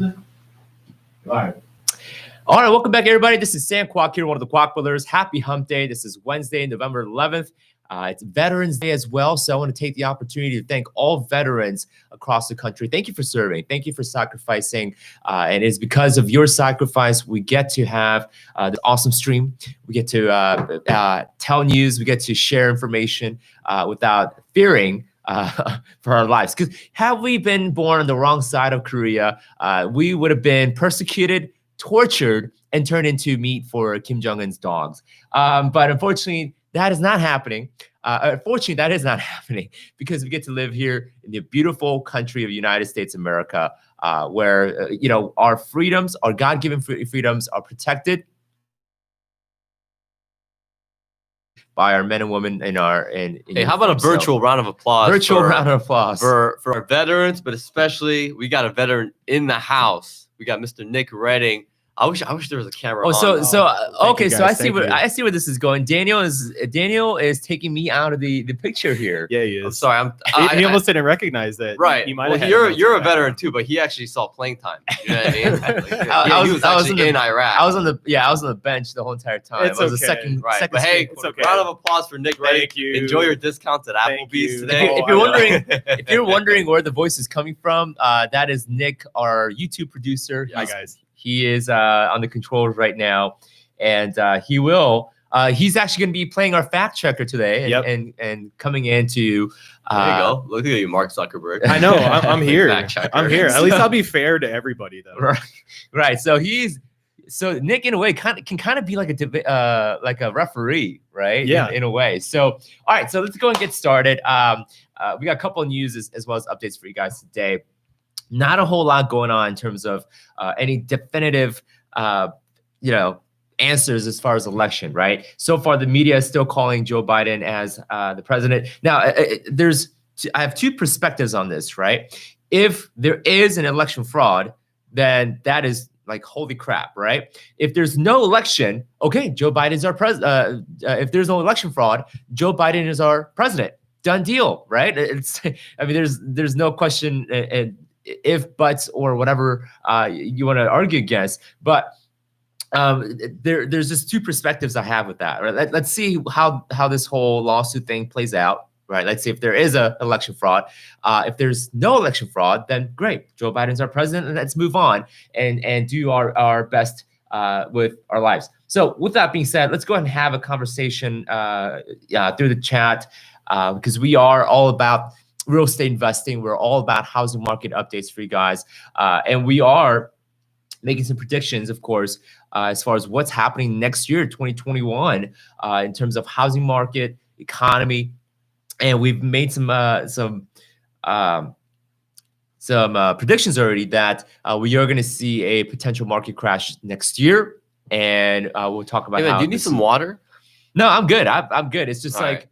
All right, welcome back, everybody. This is Sam Kwak here, one of the Kwak Brothers. Happy Hump Day. This is Wednesday, November 11th. It's Veterans Day as well, so I want to take the opportunity to thank all veterans across the country. Thank you for serving. Thank you for sacrificing. And it's because of your sacrifice we get to have this awesome stream. We get to tell news. We get to share information without fearing for our lives. Because had we been born on the wrong side of Korea, we would have been persecuted, tortured, and turned into meat for Kim Jong-un's dogs. But unfortunately, that is not happening. Unfortunately, that is not happening because we get to live here in the beautiful country of the United States of America, where our freedoms, our God-given freedoms, are protected by our men and women in our. Hey, how about a virtual round of applause? Round of applause for our veterans, but especially we got a veteran in the house. We got Mr. Nick Redding. I wish there was a camera. Okay, so I see where this is going. Daniel is taking me out of the picture here. Yeah, he is. I'm sorry. He almost didn't recognize that. Right. He might have you're a veteran too, but he actually saw playing time. You know what I mean? He was actually in Iraq. I was on the bench the whole entire time. It's I was okay. the second. Right. But hey, round of applause for Nick Redding. Thank you. Enjoy your discounts at Applebee's today. If you're wondering where the voice is coming from, that is Nick, our YouTube producer. Hi guys. He is on the controls right now, and he's actually going to be playing our fact checker today and coming in to. There you go. Look at you, Mark Zuckerberg. I know. I'm here. I'm here. At least I'll be fair to everybody, though. Right. So Nick, in a way, can kind of be like a referee, right? Yeah. In a way. So all right. So let's go and get started. We got a couple of news as well as updates for you guys today. Not a whole lot going on in terms of any definitive, answers as far as election, right? So far, the media is still calling Joe Biden as the president. Now, I have two perspectives on this, right? If there is an election fraud, then that is like, holy crap, right? If there's no election, okay, Joe Biden's our president. If there's no election fraud, Joe Biden is our president. Done deal, right? There's no question. If, buts, or whatever you want to argue against, but there's just two perspectives I have with that. Right? Let's see how this whole lawsuit thing plays out. Right? Let's see if there is a election fraud. If there's no election fraud, then great. Joe Biden's our president, and let's move on and do our best with our lives. So with that being said, let's go ahead and have a conversation through the chat because we are all about real estate investing. We're all about housing market updates for you guys. And we are making some predictions, of course, as far as what's happening next year, 2021, in terms of housing market, economy. And we've made some predictions already that we are going to see a potential market crash next year. And we'll talk about do you need some water? No, I'm good. I'm good. It's just all like,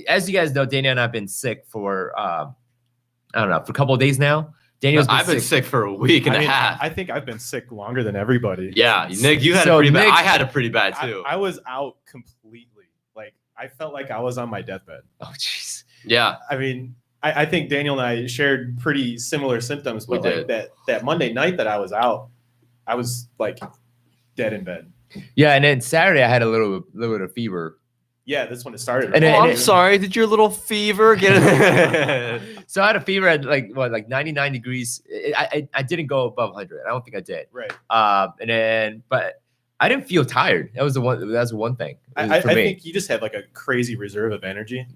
as you guys know, Daniel and I have been sick for I don't know, for a couple of days now. I've been sick for a week and a half. I think I've been sick longer than everybody. Yeah, Nick, you had a pretty bad. I had a pretty bad too. I was out completely. Like, I felt like I was on my deathbed. Oh, jeez. Yeah. I think Daniel and I shared pretty similar symptoms. But like that Monday night that I was out, I was like dead in bed. Yeah, and then Saturday I had a little bit of fever. Yeah, that's when it started. I'm sorry. Did your little fever get it? So I had a fever at like 99 degrees. I didn't go above 100. I don't think I did. Right. But I didn't feel tired. That was one thing. I think he just had like a crazy reserve of energy.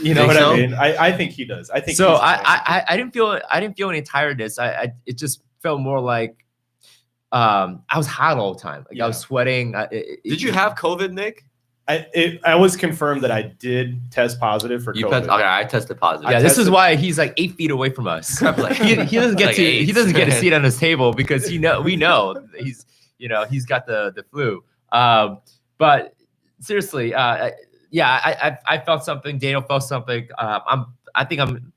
You know what I mean? I think he does. I think so. I didn't feel any tiredness. It just felt more like I was hot all the time. Like I was sweating. Did you have COVID, Nick? I was confirmed that I did test positive for COVID. Okay, I tested positive. Yeah, this is why he's like 8 feet away from us. he doesn't get he doesn't get a seat on his table because we know he's got the flu. But seriously, I felt something. Daniel felt something. I think I'm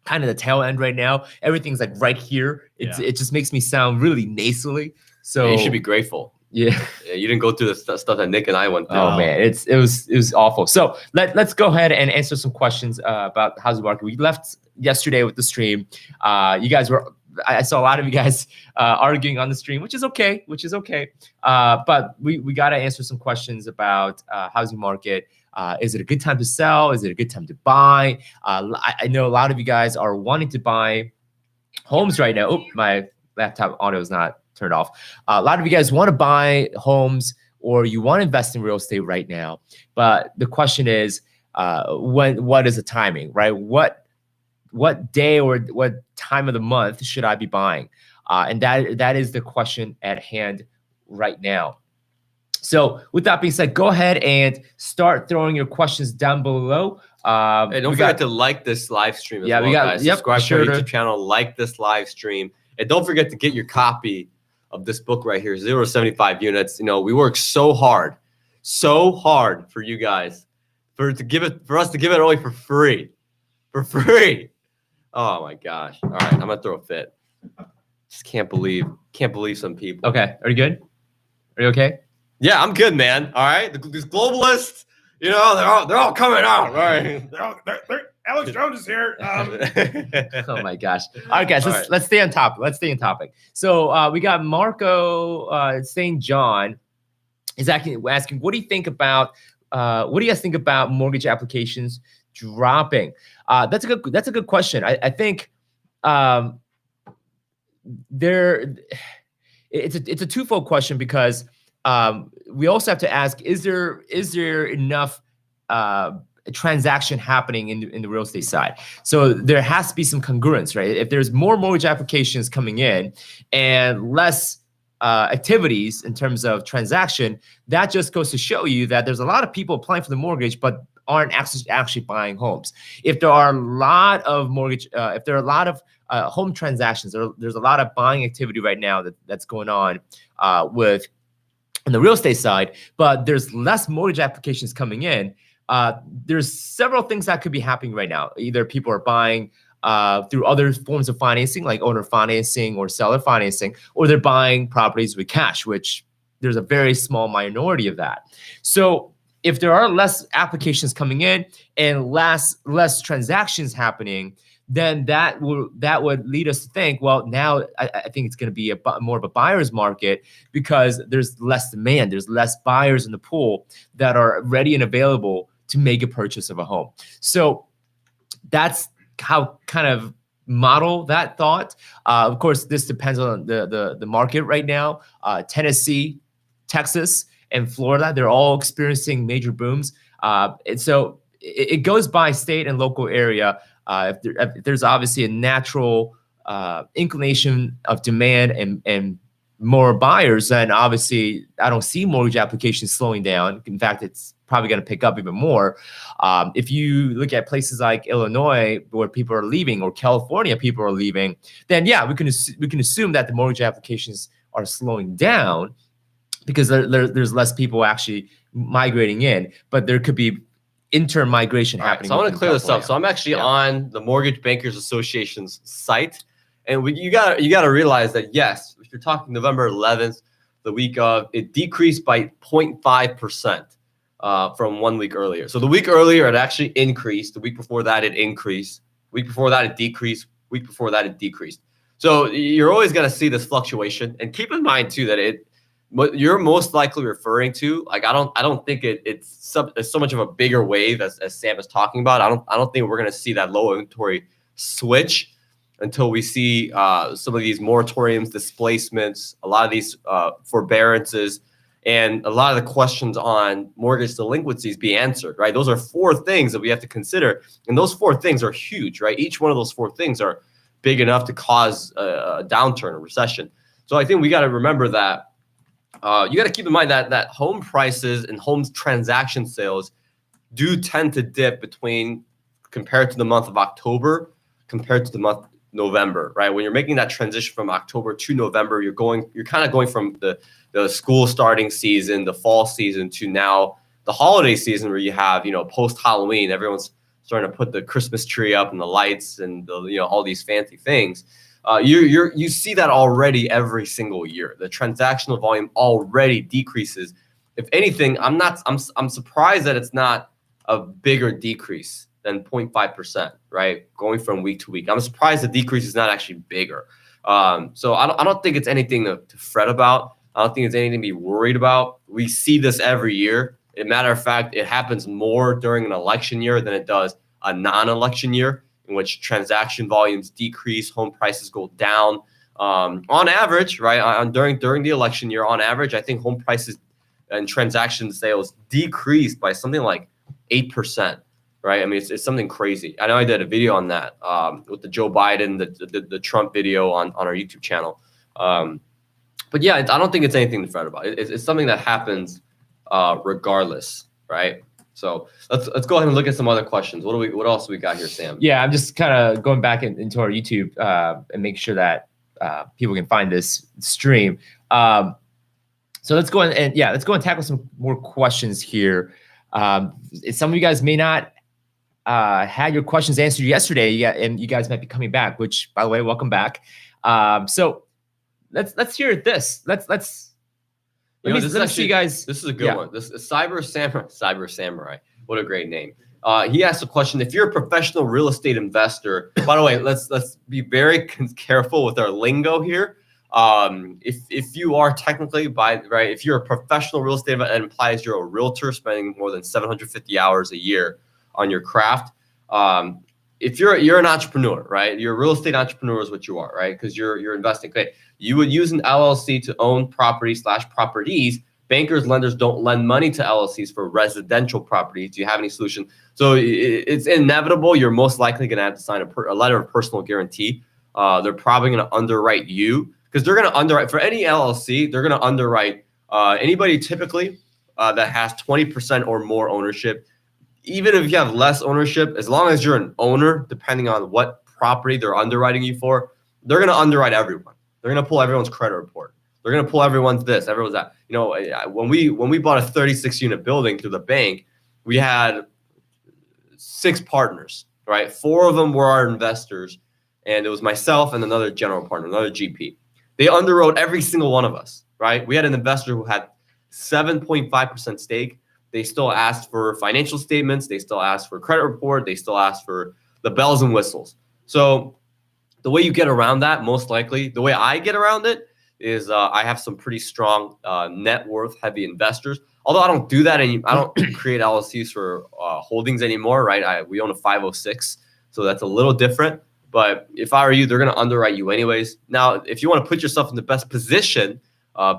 kind of the tail end right now. Everything's like right here. It just makes me sound really nasally. So you should be grateful. Yeah, you didn't go through the stuff that Nick and I went through. Oh man, it was awful. So let's go ahead and answer some questions about the housing market. We left yesterday with the stream. You guys were I saw a lot of you guys arguing on the stream, which is okay. But we got to answer some questions about housing market. Is it a good time to sell? Is it a good time to buy? I know a lot of you guys are wanting to buy homes right now. Oh, my laptop audio is not turned off. A lot of you guys want to buy homes, or you want to invest in real estate right now. But the question is, what is the timing, right? What day or what time of the month should I be buying? And that is the question at hand right now. So with that being said, go ahead and start throwing your questions down below. Hey, don't forget to like this live stream as well, guys. Subscribe to our YouTube channel, like this live stream. And don't forget to get your copy of this book right here, 0 to 75 units. You know, we work so hard for you guys, for us to give it away for free. Oh my gosh. All right, I'm gonna throw a fit. Just can't believe some people. Okay, are you good? Are you okay? Yeah, I'm good, man. All right, these globalists, you know, they're all coming out, right? Alex Jones is here. Oh my gosh. All right, guys, let's stay on topic. So we got Marco St. John is asking, what do you guys think about mortgage applications dropping? That's a good question. I think it's a twofold question, because we also have to ask, is there enough transaction happening in the real estate side? So there has to be some congruence, right? If there's more mortgage applications coming in and less activities in terms of transaction, that just goes to show you that there's a lot of people applying for the mortgage but aren't actually buying homes. If there are a lot of home transactions, there's a lot of buying activity right now that's going on with on the real estate side, but there's less mortgage applications coming in. There's several things that could be happening right now. Either people are buying through other forms of financing, like owner financing or seller financing, or they're buying properties with cash, which there's a very small minority of that. So if there are less applications coming in and less transactions happening, then that would lead us to think, well, now I think it's going to be more of a buyer's market, because there's less demand. There's less buyers in the pool that are ready and available to make a purchase of a home. So that's how kind of model that thought. Of course, this depends on the market right now. Tennessee, Texas, and Florida, they're all experiencing major booms. And so it goes by state and local area. If there's obviously a natural inclination of demand and more buyers, then obviously I don't see mortgage applications slowing down. In fact, it's probably going to pick up even more. If you look at places like Illinois, where people are leaving, or California, people are leaving, then yeah, we can assume that the mortgage applications are slowing down, because there's less people actually migrating in, but there could be inter-migration happening. So I want to clear this up. So I'm actually on the Mortgage Bankers Association's site, and you got to realize that, yes, if you're talking November 11th, the week of, it decreased by 0.5% from 1 week earlier. So the week earlier it actually increased. The week before that it increased. Week before that it decreased. Week before that it decreased. So you're always going to see this fluctuation, and keep in mind too that what you're most likely referring to, like, I don't think it's so much of a bigger wave as Sam is talking about. I don't think we're going to see that low inventory switch until we see some of these moratoriums, displacements, a lot of these forbearances, and a lot of the questions on mortgage delinquencies be answered, right? Those are 4 things that we have to consider, and those 4 things are huge, right? Each one of those 4 things are big enough to cause a downturn, a recession. So I think we got to remember that. You got to keep in mind that home prices and home transaction sales do tend to dip compared to the month of October, compared to the month November, right? When you're making that transition from October to November, you're kind of going from the school starting season, the fall season, to now the holiday season, where you have, post Halloween, everyone's starting to put the Christmas tree up and the lights and all these fancy things. You see that already every single year. The transactional volume already decreases. If anything, I'm surprised that it's not a bigger decrease than 0.5%, right? Going from week to week. I'm surprised the decrease is not actually bigger. So I don't think it's anything to fret about. I don't think it's anything to be worried about. We see this every year. As a matter of fact, it happens more during an election year than it does a non-election year, in which transaction volumes decrease, home prices go down. On average, right, during the election year, on average, I think home prices and transaction sales decreased by something like 8%, right? I mean, it's something crazy. I know I did a video on that with the Joe Biden, the Trump video on our YouTube channel. But yeah, I don't think it's anything to fret about. It's something that happens regardless, right? So let's go ahead and look at some other questions. What else we got here, Sam? Yeah, I'm just kind of going back into our YouTube and make sure that people can find this stream. So let's go and let's go and tackle some more questions here. Some of you guys may not had your questions answered yesterday, and you guys might be coming back. Which, by the way, welcome back. So let's hear this. Let me see you guys. This is a good one. This is Cyber Samurai. What a great name. He asked a question: if you're a professional real estate investor, by the way, let's be very careful with our lingo here. If you are technically if you're a professional real estate investor, it implies you're a realtor spending more than 750 hours a year on your craft. If you're an entrepreneur, right? You're a real estate entrepreneur is what you are, right? Because you're investing. Okay, you would use an LLC to own properties. Bankers, lenders don't lend money to LLCs for residential properties. Do you have any solution? So it's inevitable. You're most likely going to have to sign a letter of personal guarantee. They're probably going to underwrite you because they're going to underwrite for any LLC. They're going to underwrite anybody typically that has 20% or more ownership. Even if you have less ownership, as long as you're an owner, depending on what property they're underwriting you for, they're going to underwrite everyone. They're going to pull everyone's credit report. They're going to pull everyone's this, everyone's that. You know, when we bought a 36-unit building through the bank, we had 6 partners, right? 4 of them were our investors, and it was myself and another general partner, another GP. They underwrote every single one of us, right? We had an investor who had 7.5% stake. They still asked for financial statements. They still asked for credit report. They still asked for the bells and whistles. So the way you get around that, most likely, the way I get around it is I have some pretty strong net worth heavy investors. Although I don't do that I don't create LLCs for holdings anymore, right? We own a 506, so that's a little different. But if I were you, they're going to underwrite you anyways. Now, if you want to put yourself in the best position,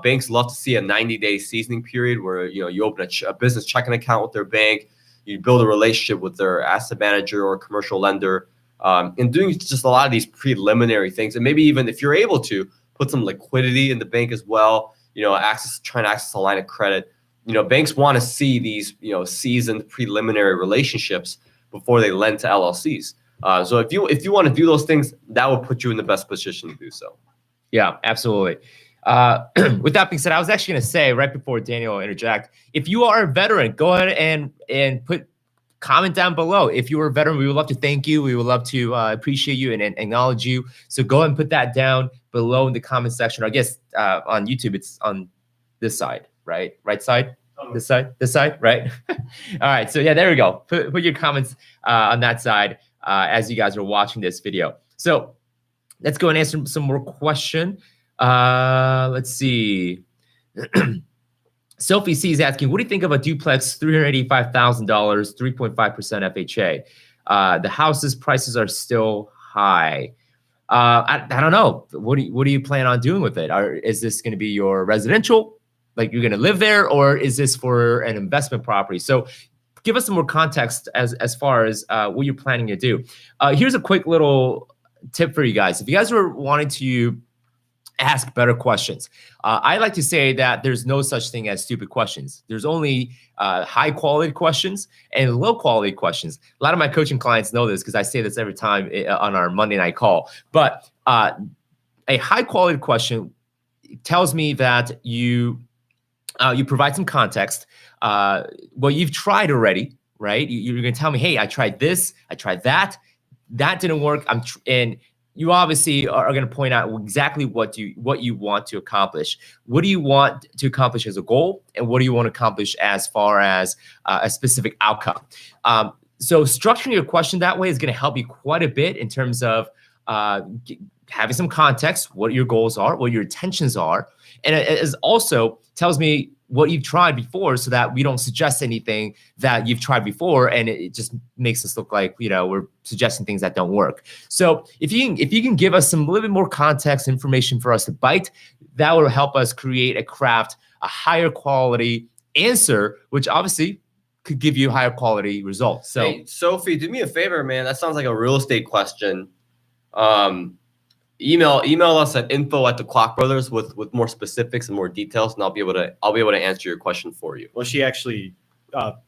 banks love to see a 90-day seasoning period where you open a business checking account with their bank, you build a relationship with their asset manager or commercial lender, and doing just a lot of these preliminary things, and maybe even if you're able to put some liquidity in the bank as well, trying to access a line of credit. Banks want to see these seasoned preliminary relationships before they lend to LLCs. So if you want to do those things, that will put you in the best position to do so. Yeah, absolutely. With that being said, I was actually going to say right before Daniel interject, if you are a veteran, go ahead and put comment down below. If you are a veteran, we would love to thank you. We would love to appreciate you and acknowledge you. So go ahead and put that down below in the comment section. I guess on YouTube, it's on this side, right? Right side? This side, right? All right. So yeah, there we go. Put your comments on that side as you guys are watching this video. So let's go and answer some more question. Let's see. Sophie C is asking, what do you think of a duplex, $385,000, 3.5% FHA? The house's prices are still high. I don't know. What do you plan on doing with it? Is this going to be your residential, like you're going to live there, or is this for an investment property? So give us some more context as far as what you're planning to do. Here's a quick little tip for you guys. If you guys are wanting to ask better questions, I like to say that there's no such thing as stupid questions. There's only high quality questions and low quality questions. A lot of my coaching clients know this because I say this every time on our Monday night call. But a high quality question tells me that you provide some context. Well, you've tried already, right? You're going to tell me, hey, I tried this, I tried that. That didn't work. And you obviously are going to point out exactly what you want to accomplish. What do you want to accomplish as a goal, and what do you want to accomplish as far as a specific outcome? So structuring your question that way is going to help you quite a bit in terms of having some context, what your goals are, what your intentions are, and it also tells me what you've tried before, so that we don't suggest anything that you've tried before, and it just makes us look like we're suggesting things that don't work. So if you can give us some little bit more context, information for us to bite, that will help us craft a higher quality answer, which obviously could give you higher quality results. So, hey, Sophie, do me a favor, man. That sounds like a real estate question. Email us at info@the_Kwak_brothers with more specifics and more details, and I'll be able to answer your question for you. Well, she actually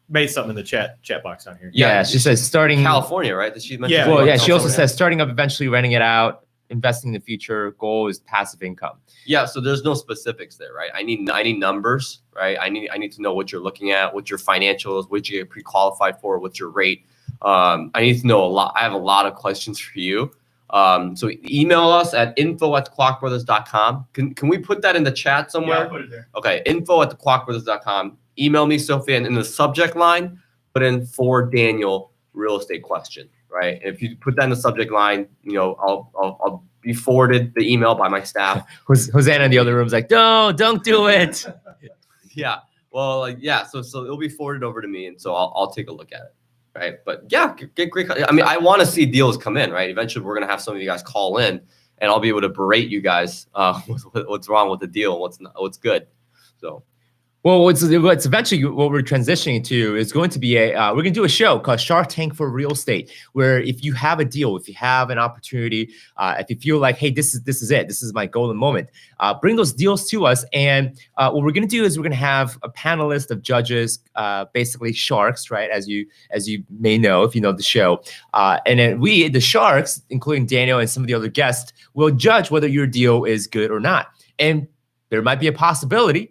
made something in the chat box down here. Yeah, she says starting California, right? Did she mention? Yeah. Well, yeah, she also California. says starting up, eventually renting it out, investing in the future. Goal is passive income. Yeah, so there's no specifics there, right? I need numbers, right? I need to know what you're looking at, what your financials, what you get pre-qualified for, what's your rate. I need to know a lot. I have a lot of questions for you. So email us at info@thekwakbrothers.com. Can we put that in the chat somewhere? Yeah, I'll put it there. Okay, info@thekwakbrothers.com. Email me, Sophie, and in the subject line, put in for Daniel real estate question, right? And if you put that in the subject line, I'll be forwarded the email by my staff. Hosanna in the other room's like, don't do it. Yeah, well, yeah. So it'll be forwarded over to me, and so I'll take a look at it. Right. But yeah, get great. I mean, I want to see deals come in, right? Eventually we're going to have some of you guys call in, and I'll be able to berate you guys what's wrong with the deal and what's good. So, well, what's eventually what we're transitioning to is going to be we're going to do a show called Shark Tank for Real Estate, where if you have a deal, if you have an opportunity, if you feel like, hey, this is it, this is my golden moment, bring those deals to us. And what we're going to do is we're going to have a panelist of judges, basically sharks, right? As you may know, if you know the show, and then we, the sharks, including Daniel and some of the other guests, will judge whether your deal is good or not. And there might be a possibility,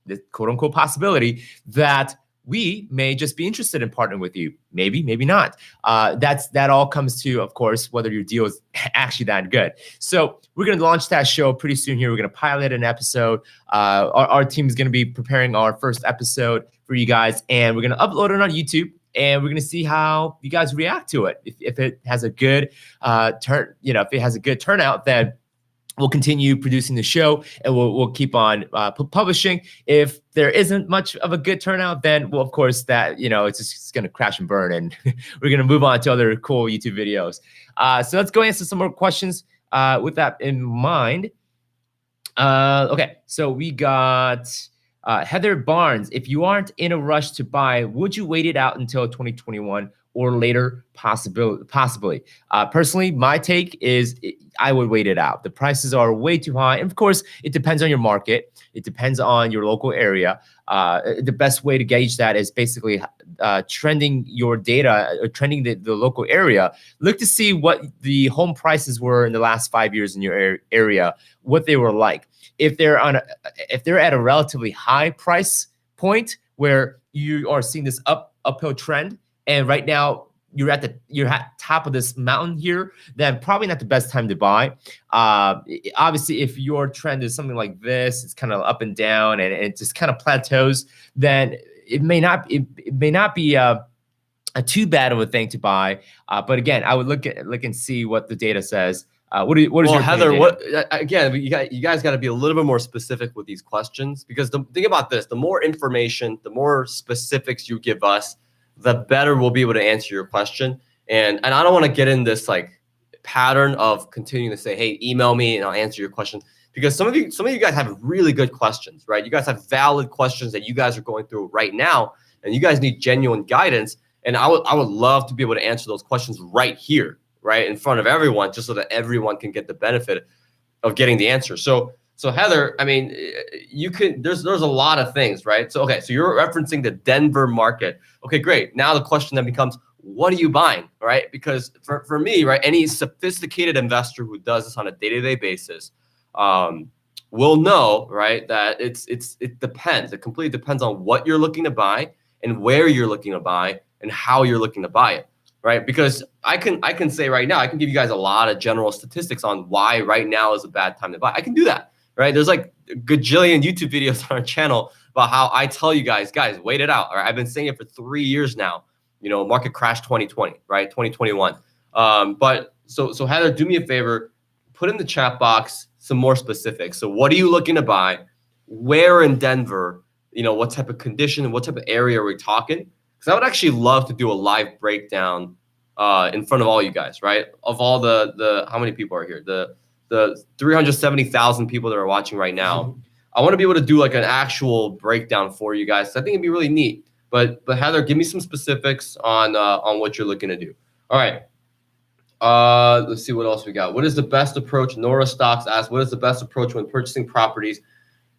the quote unquote possibility, that we may just be interested in partnering with you. Maybe not. That all comes to, of course, whether your deal is actually that good. So we're going to launch that show pretty soon here. We're going to pilot an episode. Our team is going to be preparing our first episode for you guys, and we're going to upload it on YouTube. And we're going to see how you guys react to it. If it has a good if it has a good turnout, then we'll continue producing the show, and we'll keep on publishing. If there isn't much of a good turnout, then, well, of course, that it's just going to crash and burn, and we're going to move on to other cool YouTube videos. So let's go answer some more questions with that in mind. Okay, so we got Heather Barnes. If you aren't in a rush to buy, would you wait it out until 2021 or later? Possibly. Personally, my take is I would wait it out. The prices are way too high. And of course, it depends on your market. It depends on your local area. The best way to gauge that is basically trending your data, or trending the local area. Look to see what the home prices were in the last 5 years in your area, what they were like. If they're at a relatively high price point where you are seeing this uphill trend, and right now you're at top of this mountain here, then probably not the best time to buy. Obviously, if your trend is something like this, it's kind of up and down, and it just kind of plateaus, then it may not be a too bad of a thing to buy. But again, I would look and see what the data says. What is your Heather? opinion, Again? You guys got to be a little bit more specific with these questions, because think about this: the more information, the more specifics you give us, the better we'll be able to answer your question. And I don't want to get in this like pattern of continuing to say, hey, email me and I'll answer your question, because some of you guys have really good questions, right? You guys have valid questions that you guys are going through right now, and you guys need genuine guidance. And I would love to be able to answer those questions right here, right in front of everyone, just so that everyone can get the benefit of getting the answer. So Heather, I mean, you can, there's a lot of things, right? So, okay, so you're referencing the Denver market. Okay, great. Now the question then becomes, what are you buying, right? Because for me, right, any sophisticated investor who does this on a day-to-day basis will know, right, that it depends. It completely depends on what you're looking to buy and where you're looking to buy and how you're looking to buy it, right? Because I can say right now, I can give you guys a lot of general statistics on why right now is a bad time to buy. I can do that, right? There's like a gajillion YouTube videos on our channel about how I tell you guys, wait it out. All right? I've been saying it for 3 years now. Market crash 2020, right? 2021. But So Heather, do me a favor, put in the chat box some more specifics. So what are you looking to buy? Where in Denver? What type of condition and what type of area are we talking? Because I would actually love to do a live breakdown in front of all you guys, right? Of all the how many people are here? The 370,000 people that are watching right now. I want to be able to do like an actual breakdown for you guys. I think it'd be really neat. But Heather, give me some specifics on what you're looking to do. All right. Let's see what else we got. What is the best approach? Nora Stocks asks, what is the best approach when purchasing properties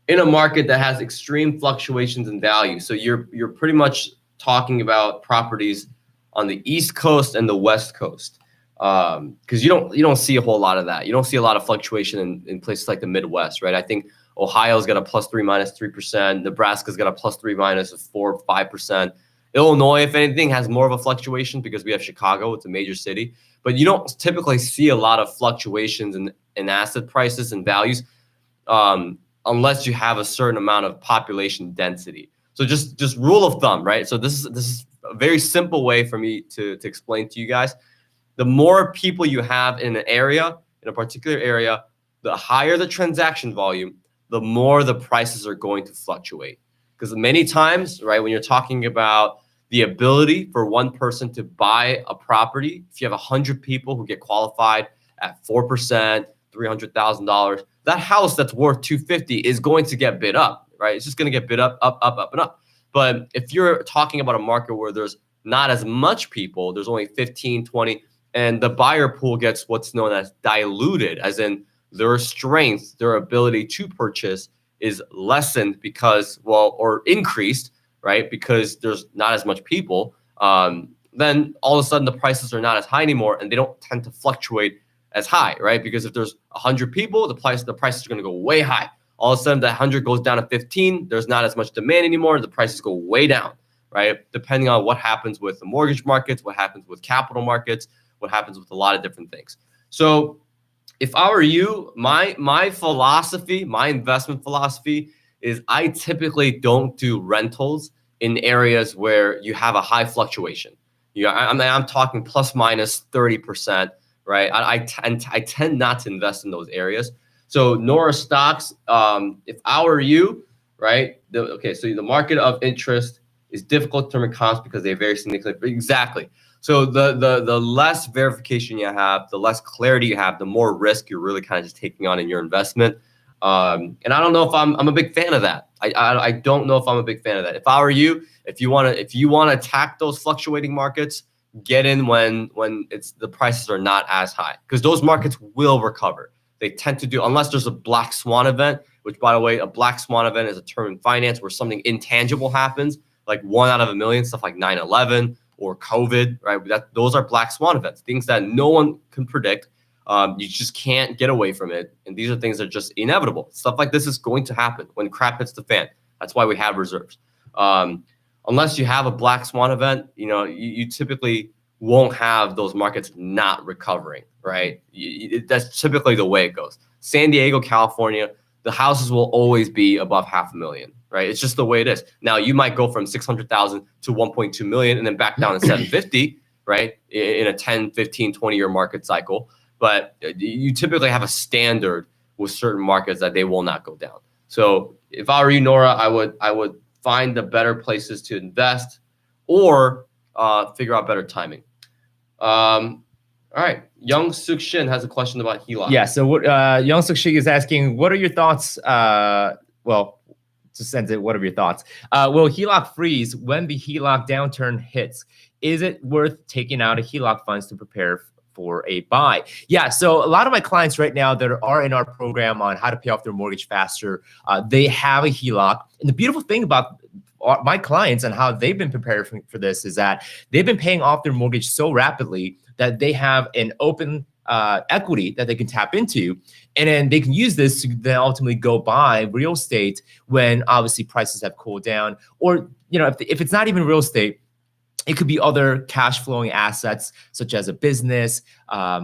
in a market that has extreme fluctuations in value? So you're pretty much talking about properties on the East Coast and the West Coast, because you don't see a whole lot of that. You don't see a lot of fluctuation in places like the Midwest, right? I think Ohio's got a +3 -3%. Nebraska's got a +3 -4 5%. Illinois, if anything, has more of a fluctuation because we have Chicago. It's a major city, but you don't typically see a lot of fluctuations in asset prices and values unless you have a certain amount of population density. So just rule of thumb, right? So this is a very simple way for me to explain to you guys. The more people you have in an area, in a particular area, the higher the transaction volume, the more the prices are going to fluctuate. Because many times, right, when you're talking about the ability for one person to buy a property, if you have 100 people who get qualified at 4%, $300,000, that house that's worth $250 is going to get bid up, right? It's just going to get bid up, up, up, up, and up. But if you're talking about a market where there's not as much people, there's only 15, 20, and the buyer pool gets what's known as diluted, as in their strength, their ability to purchase is lessened because, or increased, right? Because there's not as much people, then all of a sudden the prices are not as high anymore, and they don't tend to fluctuate as high, right? Because if there's 100 people, the prices are going to go way high. All of a sudden, that 100 goes down to 15. There's not as much demand anymore. The prices go way down, right? Depending on what happens with the mortgage markets, what happens with capital markets, what happens with a lot of different things. So if I were you, my philosophy, my investment philosophy is I typically don't do rentals in areas where you have a high fluctuation. I'm talking ±30%, right? I tend not to invest in those areas. So Nora Stocks, if I were you, right? So the market of interest is difficult to determine comps because they vary significantly. Exactly. So the less verification you have, the less clarity you have, the more risk you're really kind of just taking on in your investment. And I don't know if I'm a big fan of that. I don't know if I'm a big fan of that. If I were you, if you want to attack those fluctuating markets, get in when the prices are not as high, because those markets will recover. They tend to do, unless there's a black swan event, which, by the way, a black swan event is a term in finance where something intangible happens, like 1 out of a million, stuff like 9/11 or COVID, right? Those are black swan events, things that no one can predict. You just can't get away from it. And these are things that are just inevitable. Stuff like this is going to happen when crap hits the fan. That's why we have reserves. Unless you have a black swan event, you typically won't have those markets not recovering, right? That's typically the way it goes. San Diego, California, the houses will always be above $500,000, right? It's just the way it is. Now, you might go from 600,000 to 1.2 million and then back down to 750, right? In a 10, 15, 20-year market cycle. But you typically have a standard with certain markets that they will not go down. So if I were you, Nora, I would find the better places to invest or figure out better timing. All right. Young Suk Shin has a question about HELOC. Yeah. So what Young Suk Shin is asking, what are your thoughts? Well, to send it, what are your thoughts? Will HELOC freeze when the HELOC downturn hits? Is it worth taking out a HELOC funds to prepare for a buy? Yeah. So a lot of my clients right now that are in our program on how to pay off their mortgage faster, they have a HELOC. And the beautiful thing about my clients and how they've been prepared for this is that they've been paying off their mortgage so rapidly that they have an open equity that they can tap into, and then they can use this to then ultimately go buy real estate when obviously prices have cooled down. Or if it's not even real estate, it could be other cash flowing assets such as a business,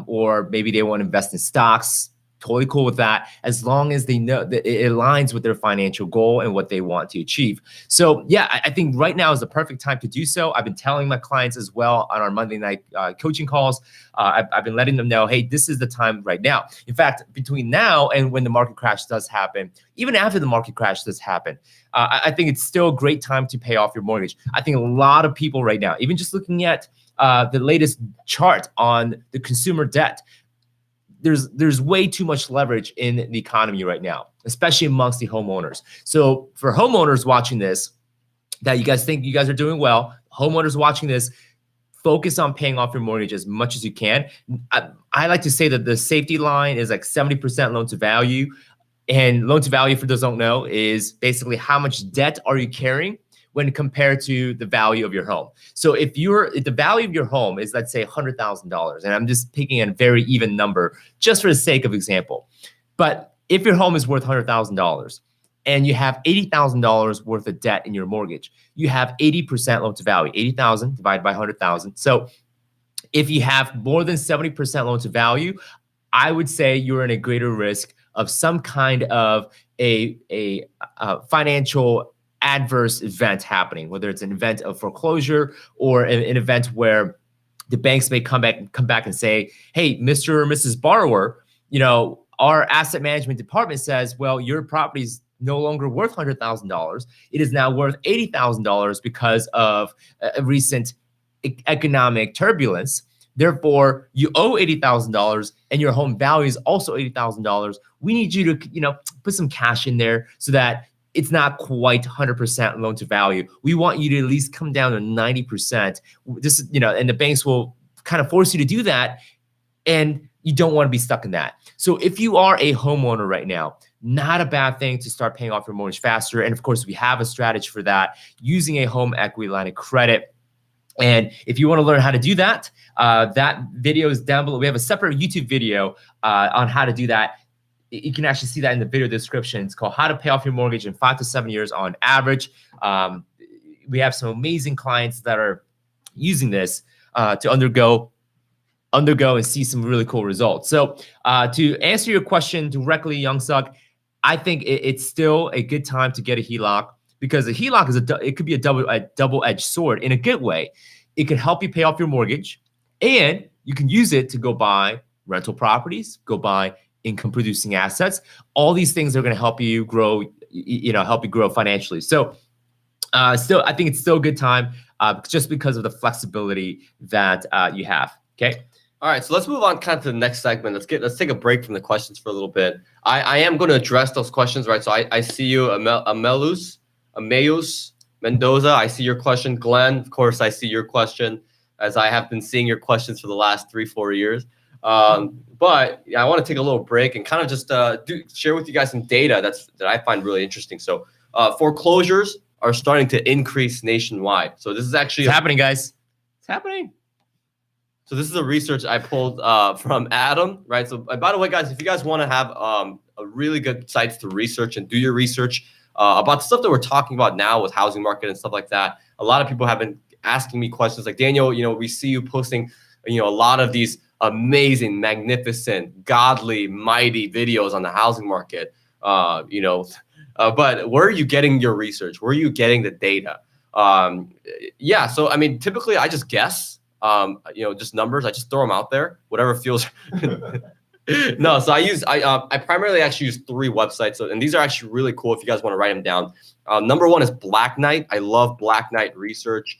or maybe they want to invest in stocks, totally cool with that, as long as they know that it aligns with their financial goal and what they want to achieve. So yeah, I think right now is the perfect time to do so. I've been telling my clients as well on our Monday night coaching calls. I've been letting them know, hey, this is the time right now. In fact, between now and when the market crash does happen, even after the market crash does happen, I think it's still a great time to pay off your mortgage. I think a lot of people right now, even just looking at the latest chart on the consumer debt, there's way too much leverage in the economy right now, especially amongst the homeowners. So for homeowners watching this, that you guys think you guys are doing well, homeowners watching this, focus on paying off your mortgage as much as you can. I like to say that the safety line is like 70% loan to value. And loan to value, for those who don't know, is basically how much debt are you carrying when compared to the value of your home. So if the value of your home is, let's say, $100,000, and I'm just picking a very even number just for the sake of example. But if your home is worth $100,000 and you have $80,000 worth of debt in your mortgage, you have 80% loan to value, 80,000 divided by 100,000. So if you have more than 70% loan to value, I would say you're in a greater risk of some kind of a financial adverse event happening, whether it's an event of foreclosure or an event where the banks may come back and say, hey, Mr. or Mrs. Borrower, our asset management department says, well, your property's no longer worth $100,000. It is now worth $80,000 because of a recent economic turbulence. Therefore, you owe $80,000 and your home value is also $80,000. We need you to, put some cash in there so that it's not quite 100% loan to value. We want you to at least come down to 90%. This, and the banks will kind of force you to do that, and you don't want to be stuck in that. So if you are a homeowner right now, not a bad thing to start paying off your mortgage faster. And of course, we have a strategy for that using a home equity line of credit. And if you want to learn how to do that, that video is down below. We have a separate YouTube video on how to do that. You can actually see that in the video description. It's called How to Pay Off Your Mortgage in 5 to 7 years on average. We have some amazing clients that are using this to undergo and see some really cool results. So to answer your question directly, Young Suk, I think it's still a good time to get a HELOC, because a HELOC it could be a double-edged sword in a good way. It can help you pay off your mortgage, and you can use it to go buy rental properties, go buy income-producing assets. All these things are going to help you grow, help you grow financially. So still, I think it's still a good time just because of the flexibility that you have. Okay. All right, so let's move on kind of to the next segment. Let's take a break from the questions for a little bit. I am going to address those questions, right? So I see you, Ameus Mendoza. I see your question. Glenn, of course, I see your question, as I have been seeing your questions for the last 3-4 years. But I want to take a little break and kind of just share with you guys some data that I find really interesting. So foreclosures are starting to increase nationwide. So this is actually happening, guys. It's happening. So this is a research I pulled from Adam, right? So by the way, guys, if you guys want to have a really good sites to research and do your research about the stuff that we're talking about now with housing market and stuff like that, a lot of people have been asking me questions like, Daniel, we see you posting, a lot of these amazing, magnificent, godly, mighty videos on the housing market, but where are you getting your research? Where are you getting the data? Yeah, so I mean, typically I just guess. Just numbers. I just throw them out there, whatever feels. No, so I primarily actually use 3 websites, and these are actually really cool if you guys want to write them down. Number 1 is Black Knight. I love Black Knight Research.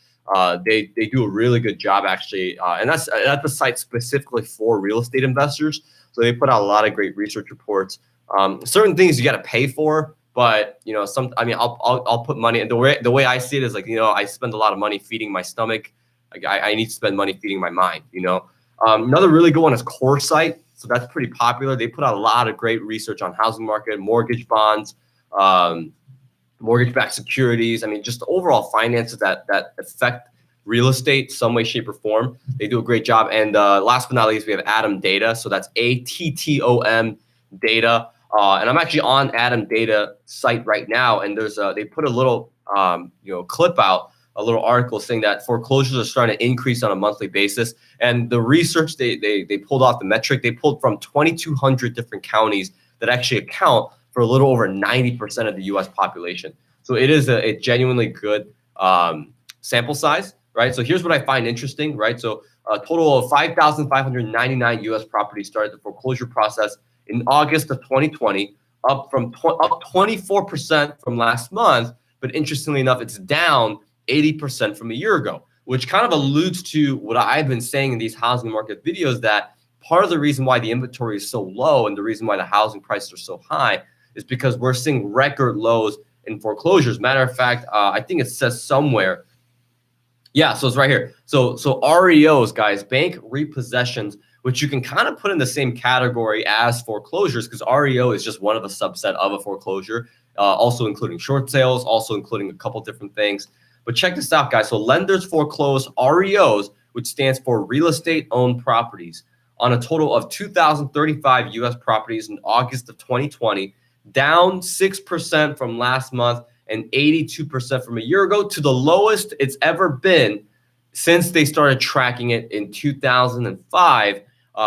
They do a really good job actually, and that's a site specifically for real estate investors. So they put out a lot of great research reports. Certain things you got to pay for, but I'll put money. And the way I see it is like, I spend a lot of money feeding my stomach. Like I need to spend money feeding my mind, Another really good one is CoreSite. So that's pretty popular. They put out a lot of great research on housing market, mortgage bonds, mortgage-backed securities. I mean, just overall finances that affect real estate some way, shape, or form. They do a great job. And last but not least, we have Atom Data. So that's ATTOM Data. And I'm actually on Atom Data site right now. And there's they put a little clip out a little article saying that foreclosures are starting to increase on a monthly basis. And the research they pulled off the metric, they pulled from 2,200 different counties that actually account for a little over 90% of the U.S. population. So it is a genuinely good sample size, right? So here's what I find interesting, right? So a total of 5,599 U.S. properties started the foreclosure process in August of 2020, up 24% from last month. But interestingly enough, it's down 80% from a year ago, which kind of alludes to what I've been saying in these housing market videos, that part of the reason why the inventory is so low and the reason why the housing prices are so high is because we're seeing record lows in foreclosures. Matter of fact, I think it says somewhere, yeah, so it's right here. So REOs, guys, bank repossessions, which you can kind of put in the same category as foreclosures, because REO is just one of a subset of a foreclosure, also including short sales, also including a couple different things. But check this out, guys. So lenders foreclosed REOs, which stands for real estate owned properties, on a total of 2,035 U.S. properties in August of 2020, down 6% from last month and 82% from a year ago, to the lowest it's ever been since they started tracking it in 2005,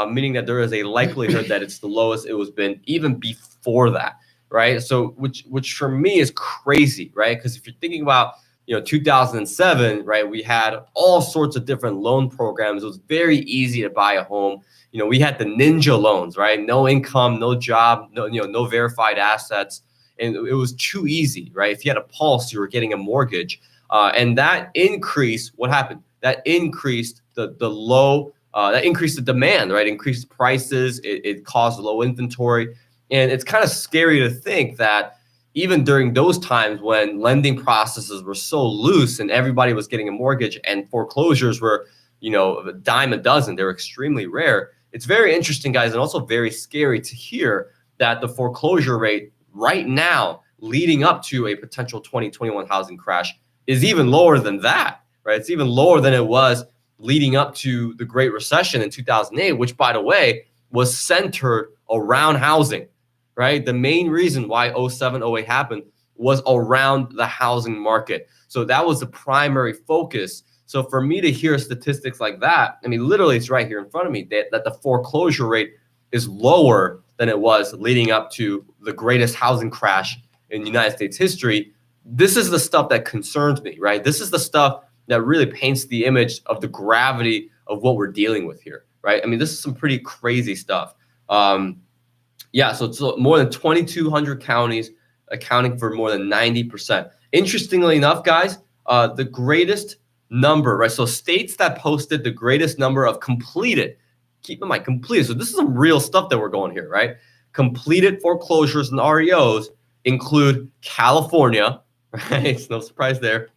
meaning that there is a likelihood that it's the lowest it was been even before that, right? So which for me is crazy, right? Because if you're thinking about 2007, right, we had all sorts of different loan programs. It was very easy to buy a home. We had the ninja loans, right? No income, no job, no verified assets. And it was too easy, right? If you had a pulse, you were getting a mortgage. And that increase, what happened? That increased that increased the demand, right? Increased prices. It caused low inventory. And it's kind of scary to think that even during those times when lending processes were so loose and everybody was getting a mortgage and foreclosures were, a dime a dozen, they were extremely rare. It's very interesting, guys, and also very scary to hear that the foreclosure rate right now, leading up to a potential 2021 housing crash, is even lower than that, right? It's even lower than it was leading up to the Great Recession in 2008, which, by the way, was centered around housing, right? The main reason why 07, 08 happened was around the housing market. So that was the primary focus. So for me to hear statistics like that, I mean, literally it's right here in front of me, that the foreclosure rate is lower than it was leading up to the greatest housing crash in United States history. This is the stuff that concerns me, right? This is the stuff that really paints the image of the gravity of what we're dealing with here, right? I mean, this is some pretty crazy stuff. Yeah, so it's more than 2,200 counties accounting for more than 90%. Interestingly enough, guys, the greatest number, right? So states that posted the greatest number of completed, keep in mind, completed. So this is some real stuff that we're going here, right? Completed foreclosures and REOs include California, right? It's no surprise there.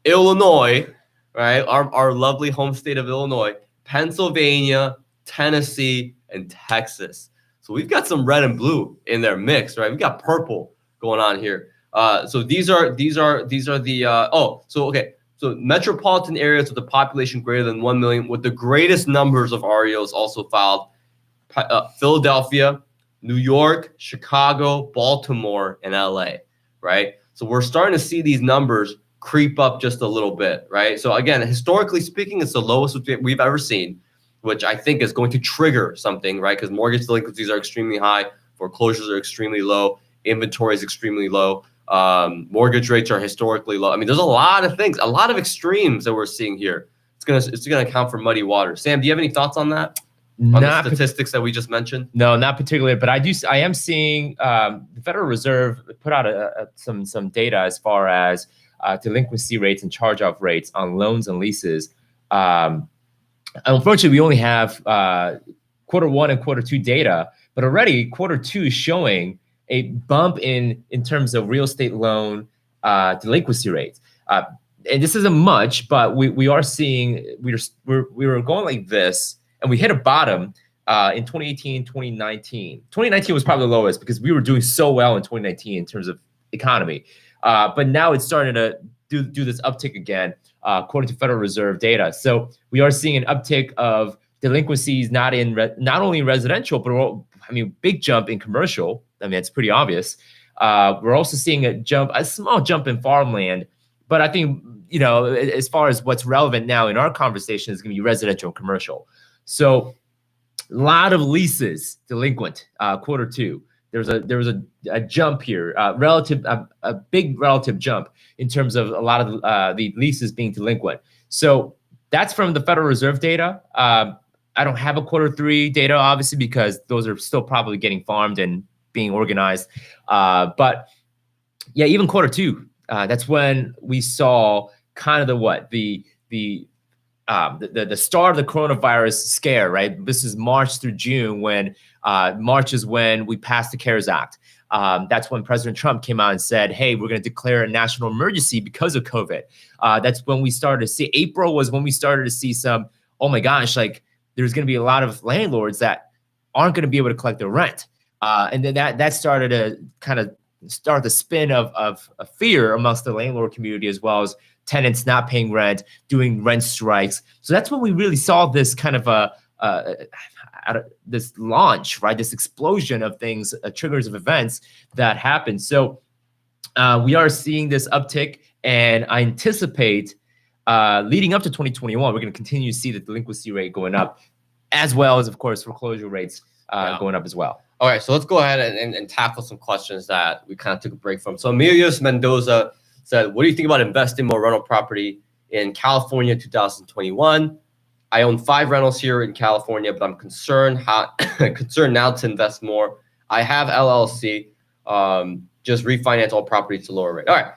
Illinois, right? Our lovely home state of Illinois, Pennsylvania, Tennessee, and Texas. So we've got some red and blue in their mix, right? We've got purple going on here. So these are the So metropolitan areas with a population greater than 1 million with the greatest numbers of REOs also filed: Philadelphia, New York, Chicago, Baltimore, and LA, right? So we're starting to see these numbers creep up just a little bit, right? So again, historically speaking, it's the lowest we've ever seen, which I think is going to trigger something, right? Because mortgage delinquencies are extremely high, foreclosures are extremely low, inventory is extremely low, mortgage rates are historically low. I mean, there's a lot of things, a lot of extremes that we're seeing here. It's gonna account for muddy water. Sam, do you have any thoughts on that? On the statistics that we just mentioned? No, not particularly, but I am seeing the Federal Reserve put out some data as far as delinquency rates and charge-off rates on loans and leases. Unfortunately, we only have Q1 and Q2 data, but already Q2 is showing a bump in terms of real estate loan delinquency rates. And this isn't much, but we are seeing we were going like this, and we hit a bottom in 2018, 2019. 2019 was probably the lowest because we were doing so well in 2019 in terms of economy. But now it's starting to do this uptick again, according to Federal Reserve data. So we are seeing an uptick of delinquencies, not only in residential, but big jump in commercial. I mean, it's pretty obvious. We're also seeing a small jump in farmland, But I think, you know, as far as what's relevant now in our conversation is going to be residential and commercial. So a lot of leases delinquent Q2. There was a jump here, a big relative jump in terms of a lot of the leases being delinquent. So that's from the Federal Reserve data. I don't have a Q3 data, obviously, because those are still probably getting farmed and being organized. But yeah, even Q2, that's when we saw kind of the start of the coronavirus scare, right? This is March through June, when March is when we passed the CARES Act. That's when President Trump came out and said, hey, we're going to declare a national emergency because of COVID. That's when we started to see, April was when we started to see some, oh my gosh, like there's going to be a lot of landlords that aren't going to be able to collect their rent. And then that started to kind of start the spin of fear amongst the landlord community, as well as tenants not paying rent, doing rent strikes. So that's when we really saw this kind of this launch, right? This explosion of things, triggers of events that happened. So we are seeing this uptick, and I anticipate leading up to 2021, we're going to continue to see the delinquency rate going up, as well as, of course, foreclosure rates going up as well. All right, so let's go ahead and tackle some questions that we kind of took a break from. So Emilius Mendoza said, what do you think about investing more rental property in California 2021? I own 5 rentals here in California, but I'm concerned now to invest more. I have LLC, just refinance all properties to lower rate. All right,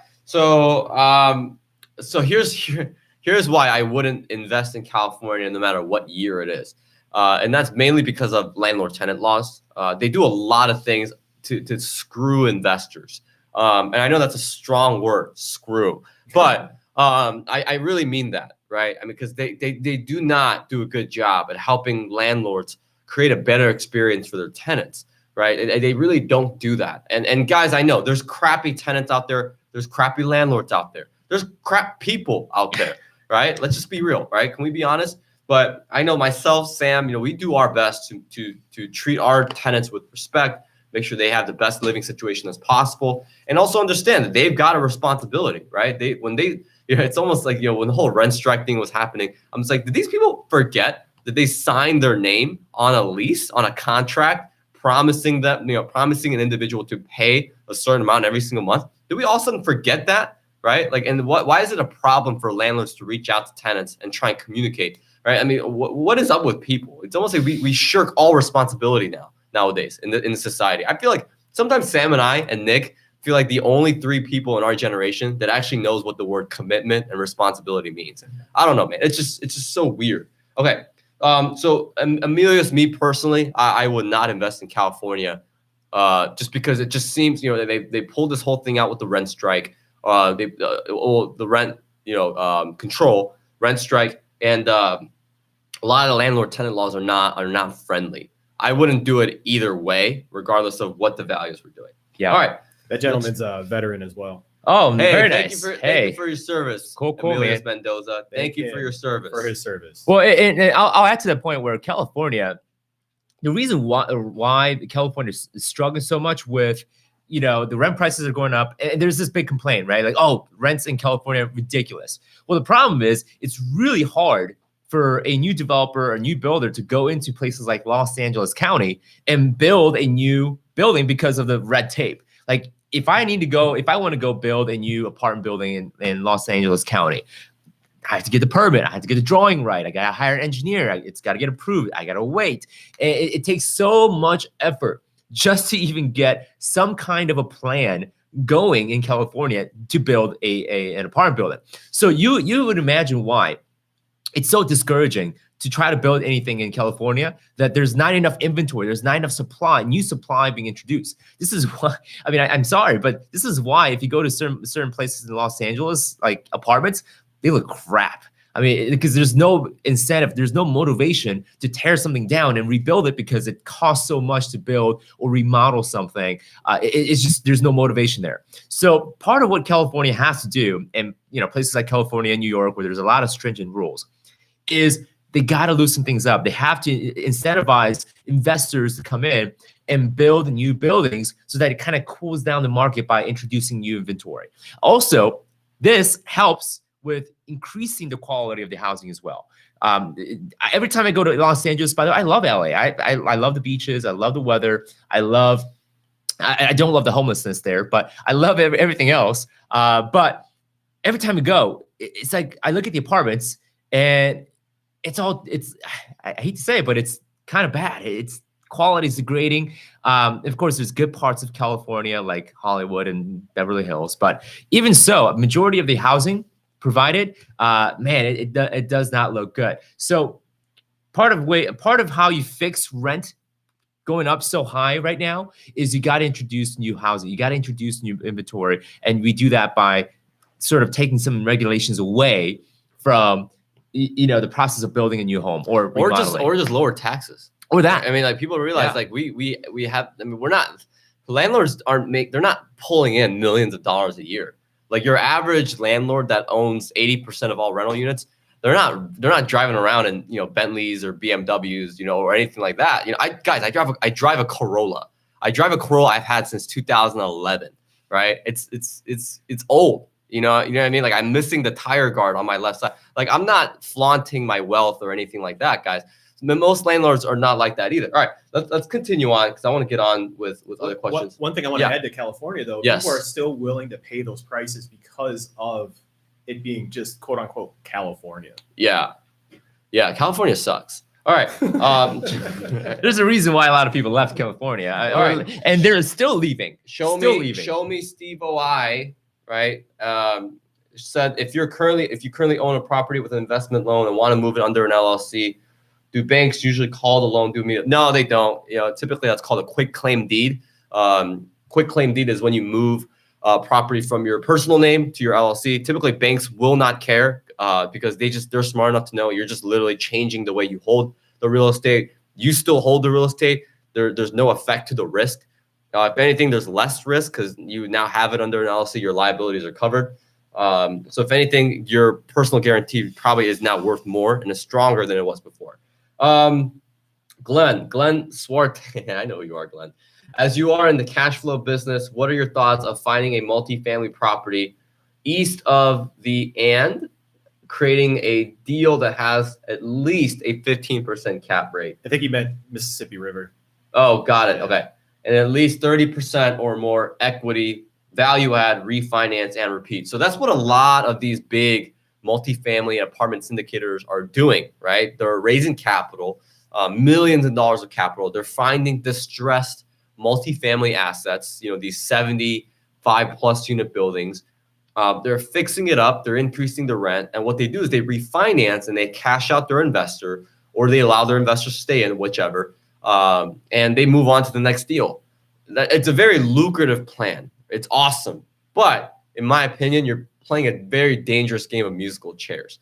so here's why I wouldn't invest in California no matter what year it is. And that's mainly because of landlord-tenant laws. They do a lot of things to screw investors. And I know that's a strong word, screw, but I really mean that, right? I mean, because they do not do a good job at helping landlords create a better experience for their tenants, right? And they really don't do that. And guys, I know there's crappy tenants out there. There's crappy landlords out there. There's crap people out there, right? Let's just be real, right? Can we be honest? But I know myself, Sam, you know, we do our best to treat our tenants with respect, make sure they have the best living situation as possible, and also understand that they've got a responsibility, right? It's almost like, you know, when the whole rent strike thing was happening, I'm just like, did these people forget that they signed their name on a lease, on a contract, promising an individual to pay a certain amount every single month? Did we all of a sudden forget that, right? Like, and why is it a problem for landlords to reach out to tenants and try and communicate? Right? I mean, what is up with people? It's almost like we shirk all responsibility nowadays in the society. I feel like sometimes Sam and I and Nick feel like the only 3 people in our generation that actually knows what the word commitment and responsibility means. I don't know, man. It's just so weird. Okay. So Emilius, me personally, I would not invest in California, just because it just seems, you know, they pulled this whole thing out with the rent strike, the rent, you know, control, rent strike, and a lot of the landlord-tenant laws are not friendly. I wouldn't do it either way, regardless of what the values we're doing. Yeah. All right. That gentleman's a veteran as well. Oh, hey, very thank nice. Thank you for your service. Cool, Emilius man. Mendoza. Thank you for your service. For his service. Well, and I'll add to the point where California, the reason why California is struggling so much with, you know, the rent prices are going up, and there's this big complaint, right? Like, oh, rents in California are ridiculous. Well, the problem is it's really hard for a new developer, a new builder to go into places like Los Angeles County and build a new building because of the red tape. Like, if I want to go build a new apartment building in Los Angeles County, I have to get the permit. I have to get the drawing right. I got to hire an engineer. It's got to get approved. I got to wait. It takes so much effort just to even get some kind of a plan going in California to build an apartment building. So you would imagine why it's so discouraging to try to build anything in California, that there's not enough inventory, there's not enough supply, new supply being introduced. This is why, I mean, I'm sorry, but this is why if you go to certain places in Los Angeles, like apartments, they look crap. I mean, because there's no incentive, there's no motivation to tear something down and rebuild it because it costs so much to build or remodel something. It's just, there's no motivation there. So part of what California has to do, and you know, places like California and New York, where there's a lot of stringent rules, is they got to loosen things up. They have to incentivize investors to come in and build new buildings so that it kind of cools down the market by introducing new inventory. Also, This helps with increasing the quality of the housing as well. Every time I go to Los Angeles, by the way, I love LA. I love the beaches. I love the weather. I don't love the homelessness there, but I love everything else. But every time we go, it's like I look at the apartments and I hate to say it, but it's kind of bad. It's quality is degrading. Of course, there's good parts of California like Hollywood and Beverly Hills, but even so, a majority of the housing provided, man, it does not look good. So part of how you fix rent going up so high right now is you got to introduce new housing. You got to introduce new inventory, and we do that by sort of taking some regulations away from the process of building a new home or just lower taxes. Or that. I mean, like people realize like we have, I mean, landlords they're not pulling in millions of dollars a year. Like your average landlord that owns 80% of all rental units, they're not driving around in Bentleys or BMWs, or anything like that. I drive a Corolla. I drive a Corolla I've had since 2011, right? It's old. You know what I mean? Like I'm missing the tire guard on my left side. Like I'm not flaunting my wealth or anything like that, guys. Most landlords are not like that either. All right, let's continue on because I want to get on with other questions. One thing I want to add to California, though, yes. People are still willing to pay those prices because of it being just quote unquote California. Yeah, California sucks. All right, there's a reason why a lot of people left California, and they're still leaving. Show me Steve O.I. Right? Said if you currently own a property with an investment loan and want to move it under an LLC. Do banks usually call the loan due immediately? No, they don't. Typically that's called a quick claim deed. Quick claim deed is when you move property from your personal name to your LLC. Typically banks will not care because they're smart enough to know you're just literally changing the way you hold the real estate. You still hold the real estate. There's no effect to the risk. If anything, there's less risk because you now have it under an LLC. Your liabilities are covered. So if anything, your personal guarantee probably is now worth more and is stronger than it was before. Glenn Swart, I know who you are, Glenn. As you are in the cash flow business, what are your thoughts of finding a multifamily property east of and creating a deal that has at least a 15% cap rate? I think he meant Mississippi River. Oh, got it. Okay. And at least 30% or more equity, value add, refinance, and repeat. So that's what a lot of these big multifamily apartment syndicators are doing, right? They're raising capital, millions of dollars of capital. They're finding distressed multifamily assets, these 75 plus unit buildings. They're fixing it up. They're increasing the rent. And what they do is they refinance and they cash out their investor, or they allow their investor to stay in, whichever, and they move on to the next deal. It's a very lucrative plan. It's awesome. But in my opinion, you're playing a very dangerous game of musical chairs.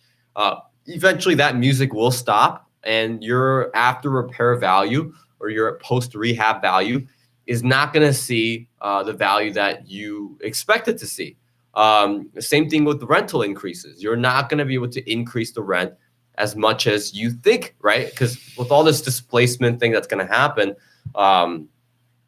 Eventually that music will stop and your after repair value or your post rehab value is not going to see the value that you expected to see. Same thing with the rental increases. You're not going to be able to increase the rent as much as you think, right? Because with all this displacement thing that's going to happen,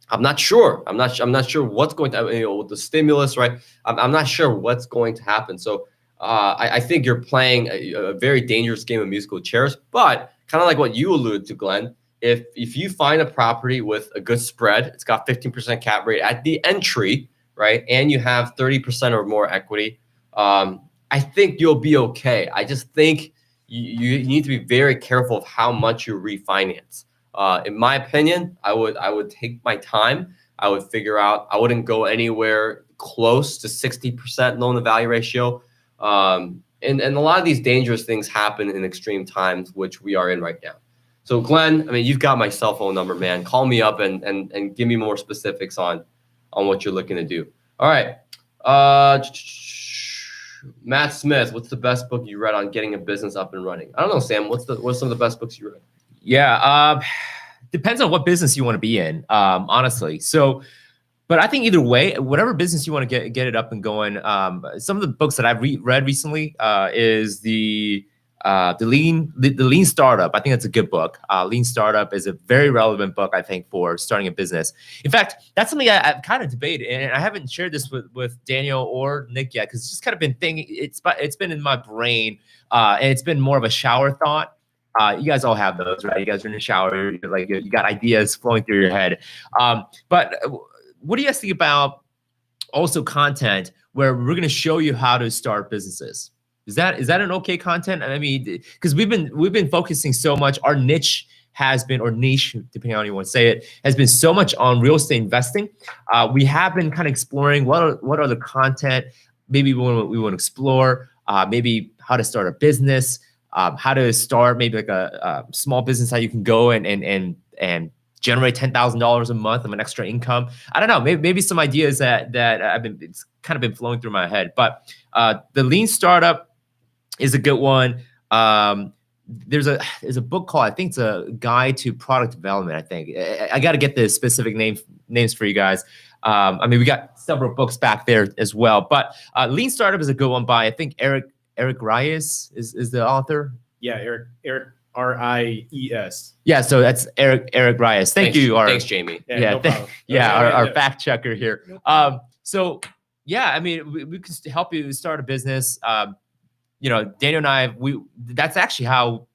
I'm not sure. I'm not sure what's going to, with the stimulus, right? I'm not sure what's going to happen. So I think you're playing a very dangerous game of musical chairs. But kind of like what you alluded to, Glenn, if you find a property with a good spread, it's got 15% cap rate at the entry, right, and you have 30% or more equity, I think you'll be okay. I just think you need to be very careful of how much you refinance. In my opinion, I would take my time. I would figure out, I wouldn't go anywhere close to 60% loan to value ratio. And a lot of these dangerous things happen in extreme times, which we are in right now. So Glenn, I mean, you've got my cell phone number, man. Call me up and give me more specifics on what you're looking to do. All right. Matt Smith, what's the best book you read on getting a business up and running? I don't know, Sam. What's some of the best books you read? Yeah, depends on what business you want to be in, honestly. So, but I think either way, whatever business you want to get it up and going. Some of the books that I've read recently is the the Lean Startup. I think that's a good book. Lean Startup is a very relevant book, I think, for starting a business. In fact, that's something I've kind of debated, and I haven't shared this with Daniel or Nick yet, because it's just kind of been thinking. It's been in my brain, and it's been more of a shower thought. You guys all have those, right? You guys are in the shower, you got ideas flowing through your head. But what do you guys think about also content where we're going to show you how to start businesses? Is that an okay content? I mean, because we've been focusing so much. Our niche has been, or niche, depending on how you want to say it, has been so much on real estate investing. We have been kind of exploring what are the content maybe we want to explore, maybe how to start a business, how to start maybe like a small business, how you can go and generate $10,000 a month of an extra income. I don't know, maybe some ideas that it's kind of been flowing through my head. But the Lean Startup is a good one. There's a book called, I think it's a Guide to Product Development. I think I got to get the specific names for you guys. I mean, we got several books back there as well. But Lean Startup is a good one by, I think, Eric Ries is the author. Yeah, Eric Ries. Yeah, so that's Eric Ries. Thanks, you. Thanks, Jamie. Yeah, no our fact checker here. So yeah, I mean, we can help you start a business. Daniel and I, that's actually how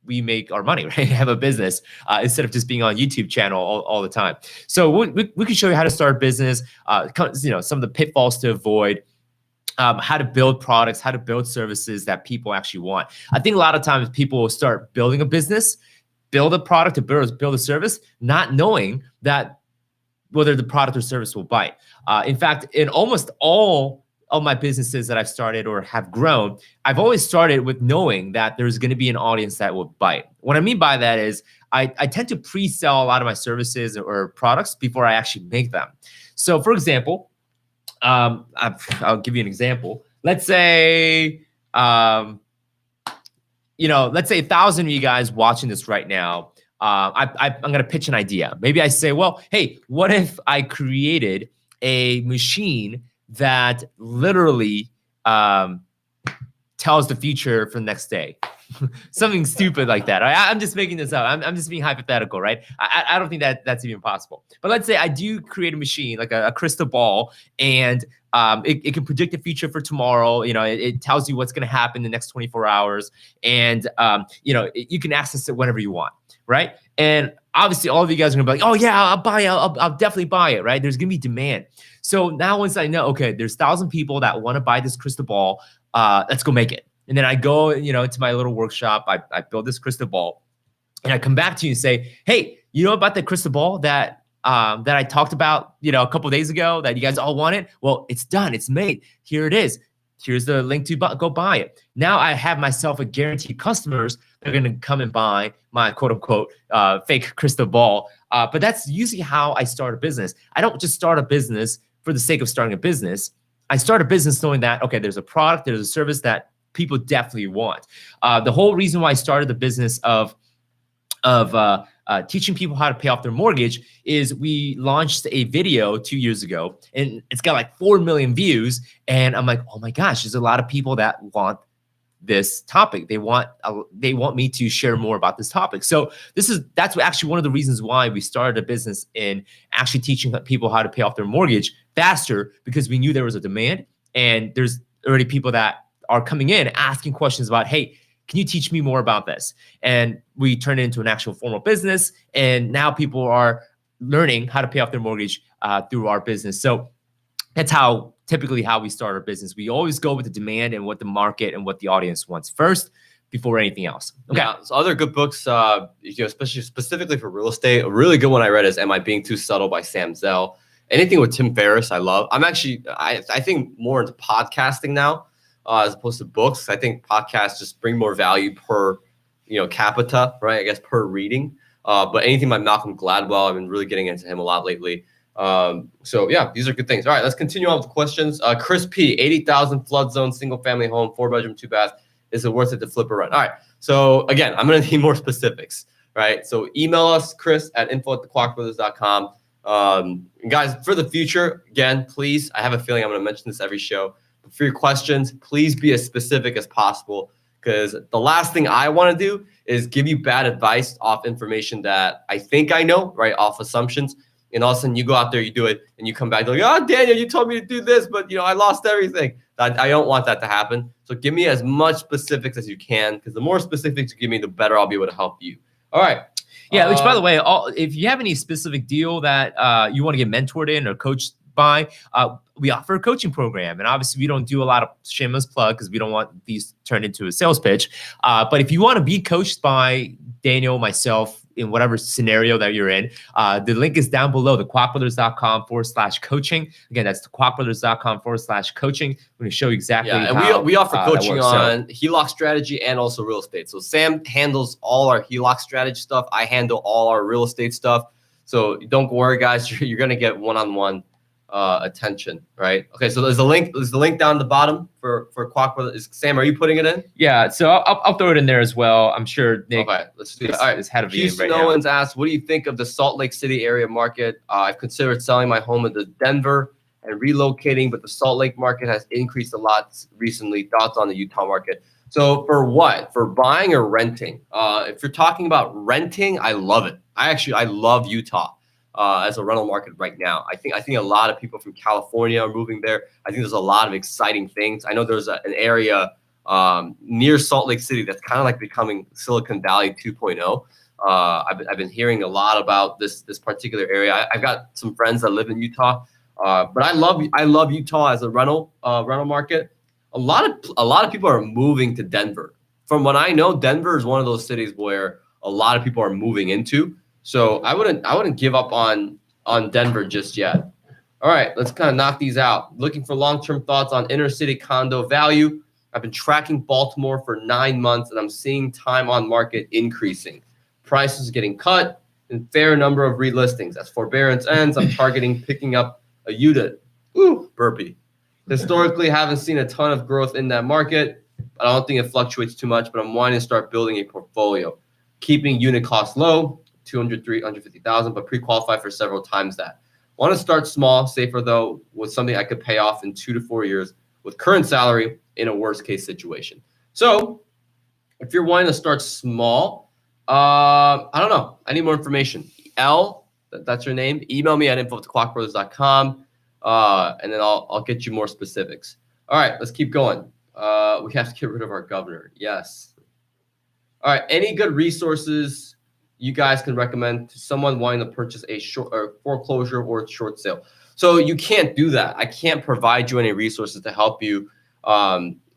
we make our money, right? Have a business instead of just being on YouTube channel all the time. So we can show you how to start a business, some of the pitfalls to avoid, how to build products, how to build services that people actually want. I think a lot of times people will start building a business, build a product, to build a service, not knowing that whether the product or service will bite. In fact, in almost all of my businesses that I've started or have grown, I've always started with knowing that there's going to be an audience that will bite. What I mean by that is I tend to pre-sell a lot of my services or products before I actually make them. So for example, I'll give you an example. Let's say, let's say 1,000 of you guys watching this right now, I'm going to pitch an idea. Maybe I say, well, hey, what if I created a machine that literally tells the future for the next day? Something stupid like that. I'm just making this up. I'm just being hypothetical, right? I don't think that's even possible. But let's say I do create a machine, like a crystal ball, and it can predict the future for tomorrow. It tells you what's going to happen in the next 24 hours. And, you can access it whenever you want, right? And obviously all of you guys are going to be like, oh yeah, I'll buy it. I'll definitely buy it, right? There's going to be demand. So now once I know, okay, there's 1,000 people that want to buy this crystal ball, let's go make it. And then I go, to my little workshop, I build this crystal ball, and I come back to you and say, hey, you know about the crystal ball that I talked about, a couple of days ago that you guys all wanted? Well, it's done. It's made. Here it is. Here's the link to go buy it. Now I have myself a guaranteed customers that are going to come and buy my quote unquote fake crystal ball. But that's usually how I start a business. I don't just start a business for the sake of starting a business. I start a business knowing that, okay, there's a product, there's a service that people definitely want. The whole reason why I started the business of teaching people how to pay off their mortgage is we launched a video 2 years ago, and it's got like 4 million views. And I'm like, oh my gosh, there's a lot of people that want this topic. They want me to share more about this topic. So that's actually one of the reasons why we started a business in actually teaching people how to pay off their mortgage faster, because we knew there was a demand, and there's already people that are coming in asking questions about, hey, can you teach me more about this? And we turned it into an actual formal business. And now people are learning how to pay off their mortgage through our business. So that's typically how we start our business. We always go with the demand and what the market and what the audience wants first before anything else. Okay. Yeah, so other good books, especially specifically for real estate. A really good one I read is Am I Being Too Subtle by Sam Zell. Anything with Tim Ferriss, I love. I think more into podcasting now. As opposed to books. I think podcasts just bring more value per, capita, right? I guess per reading. But anything by Malcolm Gladwell, I've been really getting into him a lot lately. So yeah, these are good things. All right, let's continue on with questions. Chris P, 80,000 flood zone, single family home, 4-bedroom, 2-bath. Is it worth it to flip or rent? All right. So again, I'm going to need more specifics, right? So email us, Chris at info@thekwakbrothers.com. Guys, for the future, again, please, I have a feeling I'm going to mention this every show. For your questions, please be as specific as possible, because the last thing I want to do is give you bad advice off information that I think I know, right? Off assumptions. And all of a sudden you go out there, you do it, and you come back like, oh, Daniel, you told me to do this, but I lost everything. I don't want that to happen. So give me as much specifics as you can, because the more specifics you give me, the better I'll be able to help you. All right. Yeah, which by the way, if you have any specific deal that you want to get mentored in or coached by, we offer a coaching program. And obviously we don't do a lot of shameless plug because we don't want these turned into a sales pitch. But if you want to be coached by Daniel, myself, in whatever scenario that you're in, the link is down below, the kwackbrothers.com/coaching. Again, that's the kwackbrothers.com/coaching. I'm going to show you exactly and how we offer coaching works. on HELOC strategy and also real estate. So Sam handles all our HELOC strategy stuff. I handle all our real estate stuff. So don't worry, guys. You're going to get one-on-one attention, right? Okay, so there's a link. There's the link down the bottom for Kwak Brothers. Sam, are you putting it in? Yeah, so I'll throw it in there as well. I'm sure Nick. Okay, let's do that. All right, is head of Houston right Owens asked, "What do you think of the Salt Lake City area market? I've considered selling my home into Denver and relocating, but the Salt Lake market has increased a lot recently. Thoughts on the Utah market?" So for what? For buying or renting? If you're talking about renting, I love it. I love Utah. As a rental market right now. I think a lot of people from California are moving there. I think there's a lot of exciting things. I know there's an area near Salt Lake City that's kind of like becoming Silicon Valley 2.0. I've been hearing a lot about this particular area. I've got some friends that live in Utah, but I love Utah as a rental market. A lot of people are moving to Denver. From what I know, Denver is one of those cities where a lot of people are moving into. So I wouldn't give up on Denver just yet. All right, let's kind of knock these out. Looking for long-term thoughts on inner city condo value. I've been tracking Baltimore for 9 months, and I'm seeing time on market increasing. Prices getting cut, and fair number of relistings. As forbearance ends, I'm targeting picking up a unit. Ooh, burpee. Historically, haven't seen a ton of growth in that market. I don't think it fluctuates too much, but I'm wanting to start building a portfolio. Keeping unit costs low, 200, 350,000, but pre-qualify for several times that. Want to start small, safer though, with something I could pay off in 2 to 4 years with current salary in a worst case situation. So if you're wanting to start small, I don't know. I need more information. That's your name. Email me at info@kwackbrothers.com, and then I'll get you more specifics. All right, let's keep going. We have to get rid of our governor. Yes. All right. Any good resources you guys can recommend to someone wanting to purchase a short or foreclosure or short sale? So you can't do that. I can't provide you any resources to help you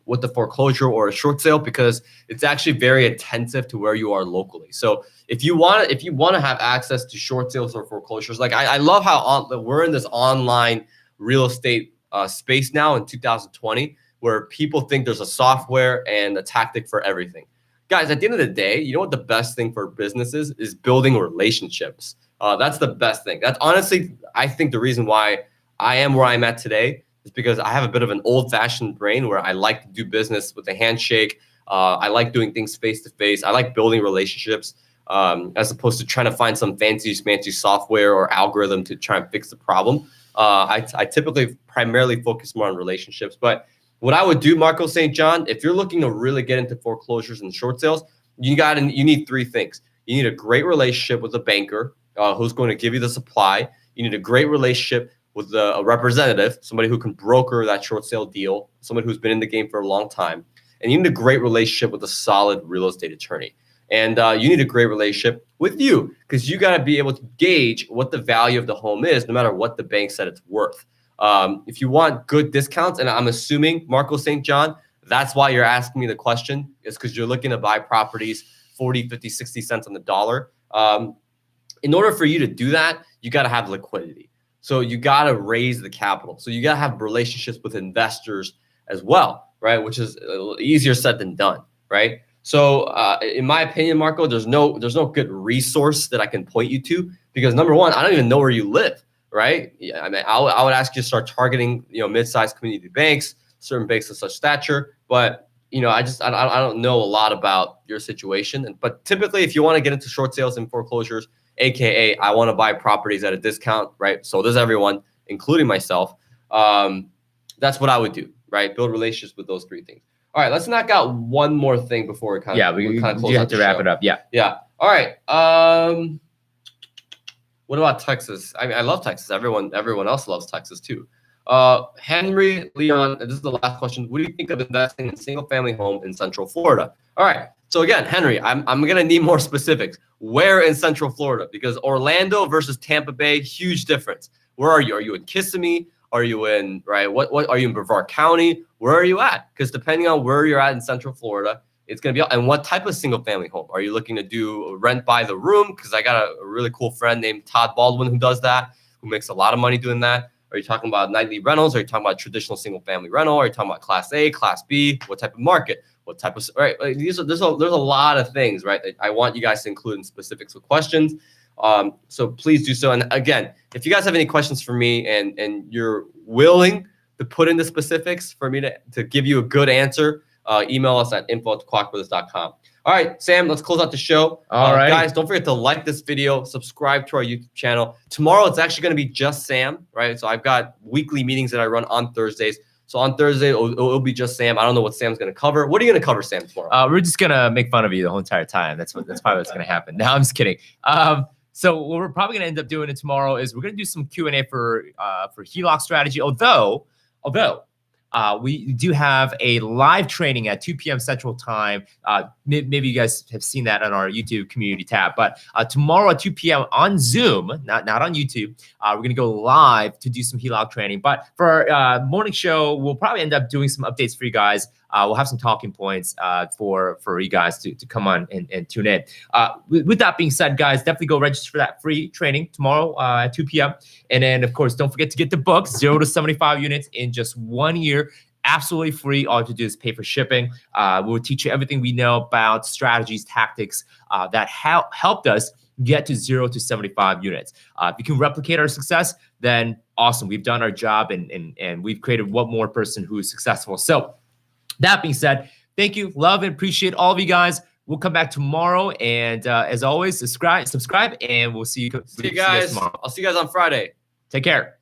with the foreclosure or a short sale because it's actually very attentive to where you are locally. So if you want to have access to short sales or foreclosures, like I love how we're in this online real estate space now in 2020, where people think there's a software and a tactic for everything. Guys, at the end of the day, you know what the best thing for businesses is building relationships. That's the best thing. That's honestly, I think the reason why I am where I'm at today is because I have a bit of an old-fashioned brain where I like to do business with a handshake. I like doing things face-to-face. I like building relationships as opposed to trying to find some fancy software or algorithm to try and fix the problem. I typically primarily focus more on relationships, but what I would do, Marco St. John, if you're looking to really get into foreclosures and short sales, you need 3 things. You need a great relationship with a banker who's going to give you the supply. You need a great relationship with a representative, somebody who can broker that short sale deal, somebody who's been in the game for a long time. And you need a great relationship with a solid real estate attorney. And you need a great relationship with you because you got to be able to gauge what the value of the home is, no matter what the bank said it's worth. If you want good discounts, and I'm assuming, Marco St. John, that's why you're asking me the question, is because you're looking to buy properties 40, 50, 60 cents on the dollar. In order for you to do that, you got to have liquidity. So you got to raise the capital. So you got to have relationships with investors as well, right? Which is easier said than done, right? So in my opinion, Marco, there's no good resource that I can point you to because number one, I don't even know where you live. Right? Yeah, I mean, I would ask you to start targeting, mid-sized community banks, certain banks of such stature. But I don't know a lot about your situation. But typically, if you want to get into short sales and foreclosures, aka I want to buy properties at a discount, right? So does everyone, including myself. That's what I would do, right? Build relationships with those 3 things. All right, let's knock out one more thing before we kind of we kind of close do out have to the wrap show. it up. Yeah. Yeah. All right. What about Texas? I mean, I love Texas. Everyone else loves Texas too. Henry Leon, this is the last question. What do you think of investing in single-family home in Central Florida? All right. So again, Henry, I'm gonna need more specifics. Where in Central Florida? Because Orlando versus Tampa Bay, huge difference. Where are you? Are you in Kissimmee? Are you in what are you in Brevard County? Where are you at? Because depending on where you're at in Central Florida, it's going to be, and what type of single family home are you looking to do? Rent by the room? Because I got a really cool friend named Todd Baldwin who does that, who makes a lot of money doing that. Are you talking about nightly rentals? Are you talking about traditional single family rental? Are you talking about Class A, Class B? What type of market? What type of there's a lot of things, right, that I want you guys to include in specifics with questions. So please do so. And again, if you guys have any questions for me and you're willing to put in the specifics for me to give you a good answer, email us at info@kwakbrothers.com. All right, Sam, let's close out the show. All right. Guys, don't forget to like this video, subscribe to our YouTube channel. Tomorrow, it's actually going to be just Sam, right? So I've got weekly meetings that I run on Thursdays. So on Thursday, it'll be just Sam. I don't know what Sam's going to cover. What are you going to cover, Sam, tomorrow? We're just going to make fun of you the whole entire time. That's probably what's going to happen. No, I'm just kidding. So what we're probably going to end up doing tomorrow is we're going to do some Q&A for HELOC strategy. Although we do have a live training at 2 p.m. Central Time. Maybe you guys have seen that on our YouTube community tab. But tomorrow at 2 p.m. on Zoom, not on YouTube, we're going to go live to do some HELOC training. But for our morning show, we'll probably end up doing some updates for you guys. We'll have some talking points for you guys to come on and tune in. With that being said, guys, definitely go register for that free training tomorrow at 2 p.m. And then, of course, don't forget to get the book, 0 to 75 units in just 1 year. Absolutely free. All you have to do is pay for shipping. We'll teach you everything we know about strategies, tactics that helped us get to 0 to 75 units. If you can replicate our success, then awesome. We've done our job and we've created one more person who is successful. So that being said, thank you. Love and appreciate all of you guys. We'll come back tomorrow. And as always, subscribe, and we'll see you guys. See you guys tomorrow. I'll see you guys on Friday. Take care.